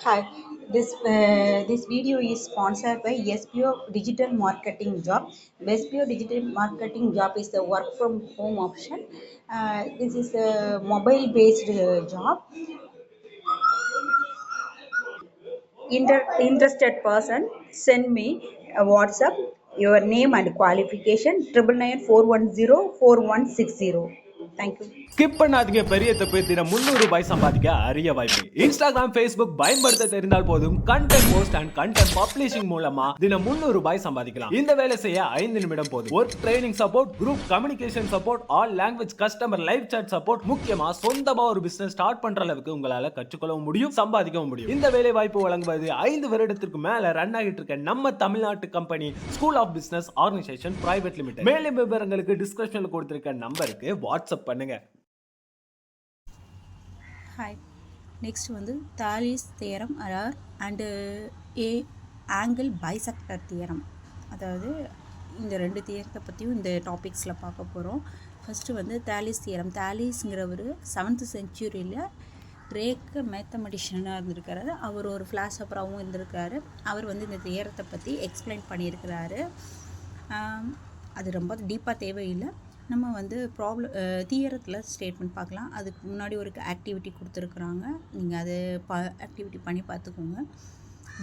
Hi, this video is sponsored by SPO Digital Marketing Job. SPO Digital Marketing Job is the work from home option. This is a mobile based job. Interested person send me a WhatsApp your name and qualification 9994104160. Thank you. Skip பண்ணாதீங்க. பெரிய தப்பு. தினம் ₹300 சம்பாதிக்க அரிய வாய்ப்பு. Instagram, Facebook பயன்படுத்த தெரிந்தால் போதும். Content post and content publishing மூலமா தினம் ₹300 சம்பாதிக்கலாம். இந்த வேலை செய்ய 5 நிமிடம் போதும். Work training support, group communication support, all language customer live chat support, முக்கியமா சொந்தமா ஒரு பிசினஸ் ஸ்டார்ட் பண்ற அளவுக்கு உங்களால கற்றுக்கொள்ளவும் முடியும், சம்பாதிக்கவும் முடியும். இந்த வேலை வாய்ப்பு வழங்குவது 5 வருடத்திற்கு மேல ரன் ஆகிட்டு இருக்க நம்ம தமிழ்நாட்டு company school of business organisation private limited. மேலும் விவரங்களுக்கு டிஸ்கிரிப்ஷன்ல கொடுத்திருக்க நம்பருக்கு வாட்ஸ்அப் பண்ணுங்க. ஹாய், நெக்ஸ்ட் வந்து Thales theorem and a angle bisector theorem. அதாவது இந்த ரெண்டு தியரத்தை பற்றியும் இந்த டாபிக்ஸில் பார்க்க போகிறோம். ஃபஸ்ட்டு வந்து தாலிஸ் தியரம். தாலிஸ்ங்கிறவர் 7th செஞ்சுரியில் கிரேக்க மேத்தமெட்டிஷியனாக இருந்திருக்காரு. அவர் ஒரு ஃபிலாசபராகவும் இருந்திருக்காரு. அவர் வந்து இந்த தியரத்தை பற்றி எக்ஸ்பிளைன் பண்ணியிருக்கிறாரு. அது ரொம்ப டீப்பாக தேவையில்லை. நம்ம வந்து தியரத்தில் ஸ்டேட்மெண்ட் பார்க்கலாம். அதுக்கு முன்னாடி ஒரு ஆக்டிவிட்டி கொடுத்துருக்குறாங்க. நீங்கள் அது ஆக்டிவிட்டி பண்ணி பார்த்துக்கோங்க.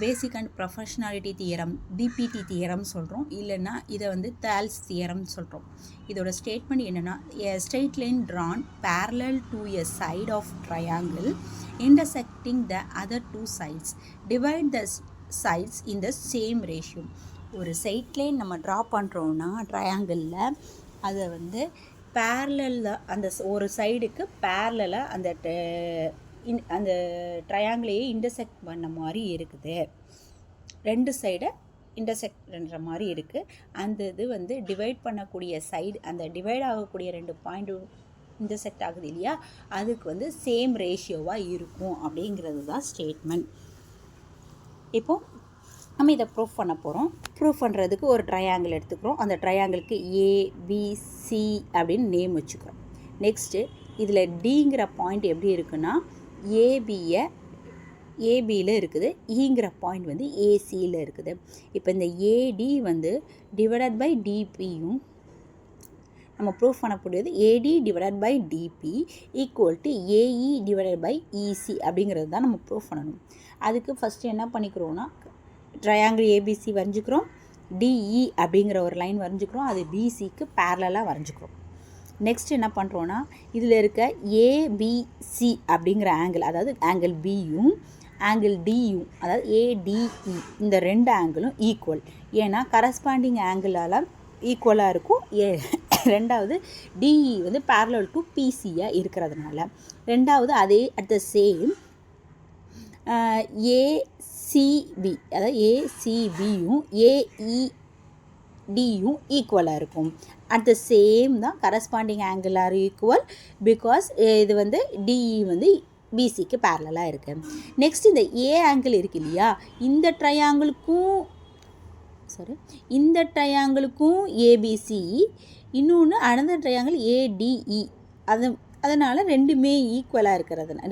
Basic and proportionality theorem, BPT theorem சொல்கிறோம். இல்லைன்னா இதை வந்து தால்ஸ் தியரம் சொல்கிறோம். இதோட ஸ்டேட்மெண்ட் என்னென்னா, a straight line drawn parallel to a side of triangle intersecting the other two sides divide the sides in the same ratio. ஒரு straight line நம்ம draw பண்ணுறோன்னா ட்ரையாங்கிளில் அதை வந்து பேரலில் அந்த ஒரு சைடுக்கு பேரலாக அந்த ட்ரையாங்கிளையே இன்டர்செக்ட் பண்ண மாதிரி இருக்குது. ரெண்டு சைடை இன்டர்செக்ட் பண்ணுற மாதிரி இருக்குது. அந்த இது வந்து டிவைட் பண்ணக்கூடிய சைடு, அந்த டிவைட் ஆகக்கூடிய 2 பாயிண்ட்டும் இன்டர்செக்ட் ஆகுது இல்லையா, அதுக்கு வந்து சேம் ரேஷியோவாக இருக்கும் அப்படிங்கிறது தான் ஸ்டேட்மெண்ட். இப்போது நம்ம இதை ப்ரூஃப் பண்ண போகிறோம். ப்ரூஃப் பண்ணுறதுக்கு ஒரு ட்ரையாங்கிள் எடுத்துக்கிறோம். அந்த ட்ரையாங்கிளுக்கு ஏபிசி அப்படின்னு நேம் வச்சுக்கிறோம். நெக்ஸ்ட்டு இதில் டிங்கிற பாயிண்ட் எப்படி இருக்குன்னா, ஏபியில் இருக்குது, ஈங்கிற பாயிண்ட் வந்து ஏசியில் இருக்குது. இப்போ இந்த ஏடி வந்து டிவைடட் பை டிபியும் நம்ம ப்ரூஃப் பண்ணக்கூடியது AD divided by DB equal to AE divided by EC அப்படிங்கிறது தான் நம்ம ப்ரூஃப் பண்ணணும். அதுக்கு ஃபஸ்ட்டு என்ன பண்ணிக்கிறோன்னா, ட்ரையாங்கிள் ஏபிசி வரைஞ்சிக்கிறோம், டிஇ அப்படிங்கிற ஒரு லைன் வரைஞ்சிக்கிறோம், அது பிசிக்கு பேரலாக வரைஞ்சிக்கிறோம். நெக்ஸ்ட் என்ன பண்ணுறோன்னா, இதில் இருக்க ஏபிசி அப்படிங்கிற ஆங்கிள், அதாவது ஆங்கிள் பியும் ஆங்கிள் டியும், அதாவது ஏடிஇ, இந்த 2 ஆங்கிளும் ஈக்குவல். ஏன்னா கரஸ்பாண்டிங் ஆங்கிளால் ஈக்குவலாக இருக்கும். ரெண்டாவது டிஇ வந்து பேரலல் டு பிசியாக இருக்கிறதுனால. ரெண்டாவது அதே அட் த சேம் ஏசிபி, அதாவது ஏசிபியும் ஏஇடியும் ஈக்குவலாக இருக்கும். அட் த சேம் தான் corresponding angle are equal. Because இது வந்து டிஇ வந்து பிசிக்கு பேரலாக இருக்குது. நெக்ஸ்ட் இந்த ஏ ஆங்கிள் இருக்கு இல்லையா, இந்த ட்ரையாங்கிளுக்கும் ஏபிசி, இன்னொன்று அனதர் ட்ரையாங்கிள் ஏடிஇ. அதனால் ரெண்டுமே ஈக்குவலாக இருக்கிறதுனால,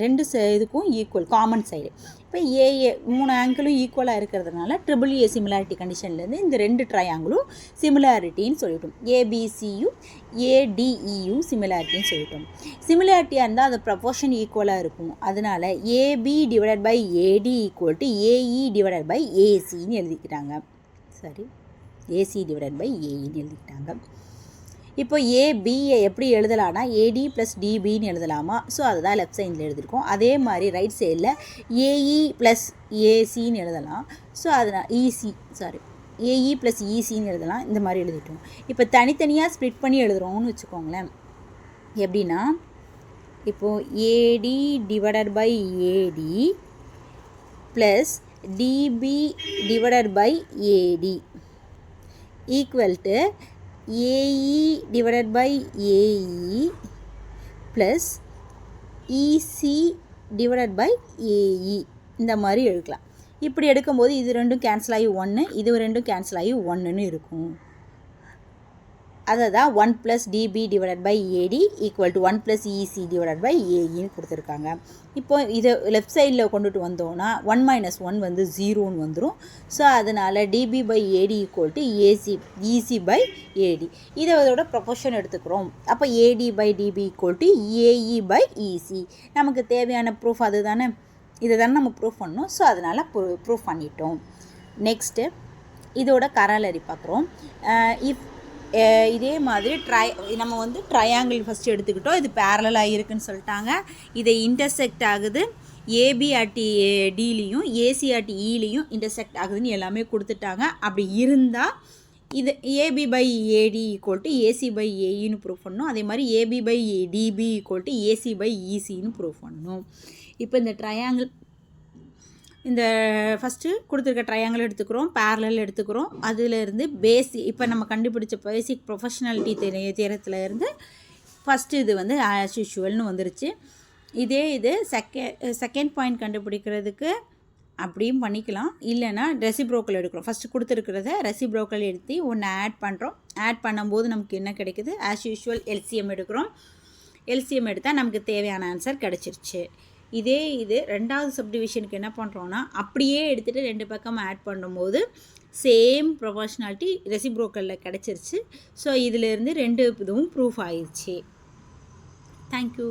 இதுக்கும் ஈக்குவல் காமன் சைடு. இப்போ 3 ஆங்கிளும் ஈக்குவலாக இருக்கிறதுனால ட்ரிபிள் சிமிலாரிட்டி கண்டிஷன்லேருந்து இந்த 2 ட்ரையாங்கிளும் சிமிலாரிட்டின்னு சொல்லிட்டோம். ஏபிசியும் ஏடிஇயும் சிமிலாரிட்டின்னு சொல்லிட்டோம். சிமிலாரிட்டியாக இருந்தால் அது ப்ரொபோர்ஷன் ஈக்குவலாக இருக்கும். அதனால் AB divided by AD equal to AE divided by ஏசின்னு எழுதிக்கிட்டாங்க. ஏசி டிவைடட் பை ஏஇன்னு எழுதிக்கிட்டாங்க. இப்போ ஏபியை எப்படி எழுதலாம்னா, ஏடி ப்ளஸ் டிபின்னு எழுதலாமா? ஸோ அதுதான் லெஃப்ட் சைடில் எழுதியிருக்கோம். அதே மாதிரி ரைட் சைடில் ஏஇ ப்ளஸ் ஏசின்னு எழுதலாம். ஸோ அதனால் ஏஇ ப்ளஸ் இசின்னு எழுதலாம். இந்த மாதிரி எழுதிட்டோம். இப்போ தனித்தனியாக ஸ்ப்ளிட் பண்ணி எழுதுகிறோம்னு வச்சுக்கோங்களேன். எப்படின்னா, இப்போது AD divided by AD plus DB divided by AD equal to AE divided by AE plus EC divided by AE, இந்த மாதிரி எடுக்கலாம். இப்படி எடுக்கும்போது இது ரெண்டும் கேன்சல் ஆகி 1, இது ரெண்டும் கேன்சல் ஆகி 1ன்னு இருக்கும். அதை தான் 1 + dB / AD = 1 + EC / AEன்னு கொடுத்துருக்காங்க. இப்போ இதை லெஃப்ட் சைடில் கொண்டுட்டு வந்தோன்னா 1 - 1 வந்து 0ன்னு வந்துடும். ஸோ அதனால் dB / AD = EC / AD. இதை அதோட ப்ரொபோர்ஷன் எடுத்துக்கிறோம். அப்போ AD / dB = AE / EC. நமக்கு தேவையான ப்ரூஃப் அது தானே, இதை தானே நம்ம ப்ரூஃப் பண்ணணும். ஸோ அதனால் ப்ரூஃப் பண்ணிட்டோம். நெக்ஸ்ட்டு இதோட கராலரி பார்க்குறோம். இதே மாதிரி நம்ம வந்து ட்ரையாங்கிள் ஃபஸ்ட்டு எடுத்துக்கிட்டோம். இது பேரலாக இருக்குதுன்னு சொல்லிட்டாங்க. இதை இன்டர்செக்ட் ஆகுது ஏபி அட் டிலையும் ஏசி அட் இலையும் இன்டர்செக்ட் ஆகுதுன்னு எல்லாமே கொடுத்துட்டாங்க. அப்படி இருந்தால் இது ஏபி / AD = AC / AEன்னு ப்ரூஃப் பண்ணணும். அதே மாதிரி ஏபி / DB = AC / ECன்னு ப்ரூஃப் பண்ணணும். இப்போ இந்த ட்ரையாங்கிள் இந்த ஃபஸ்ட்டு கொடுத்துருக்க ட்ரையாங்கிள் எடுத்துக்கிறோம், பேரலல் எடுத்துக்கிறோம். அதிலேருந்து இப்போ நம்ம கண்டுபிடிச்ச பேசிக் ப்ரொஃபஷனாலிட்டி தியரத்துலேருந்து ஃபஸ்ட்டு இது வந்து ஆஸ் யூஷுவல்னு வந்துருச்சு. இது செகண்ட் பாயிண்ட் கண்டுபிடிக்கிறதுக்கு அப்படியும் பண்ணிக்கலாம். இல்லைன்னா ரெசிப்ரோக்கல் எடுக்கிறோம். ஃபஸ்ட்டு கொடுத்துருக்கிறத ரெசிப்ரோக்கல் எடுத்து ஒன்று ஆட் பண்ணுறோம். ஆட் பண்ணும்போது நமக்கு என்ன கிடைக்குது? ஆஸ் யூஷுவல் எல்சிஎம் எடுக்கிறோம். எல்சிஎம் எடுத்தால் நமக்கு தேவையான ஆன்சர் கிடச்சிருச்சு. இது ரெண்டாவது சப்டிவிஷனுக்கு என்ன பண்ணுறோன்னா அப்படியே எடுத்துகிட்டு 2 பக்கம் ஆட் பண்ணும்போது சேம் ப்ரொபோர்ஷனாலிட்டி ரெசிப்ரோக்கலில் கிடச்சிருச்சு. ஸோ இதிலேருந்து 2 இதுவும் ப்ரூஃப் ஆயிடுச்சு. தேங்க்யூ.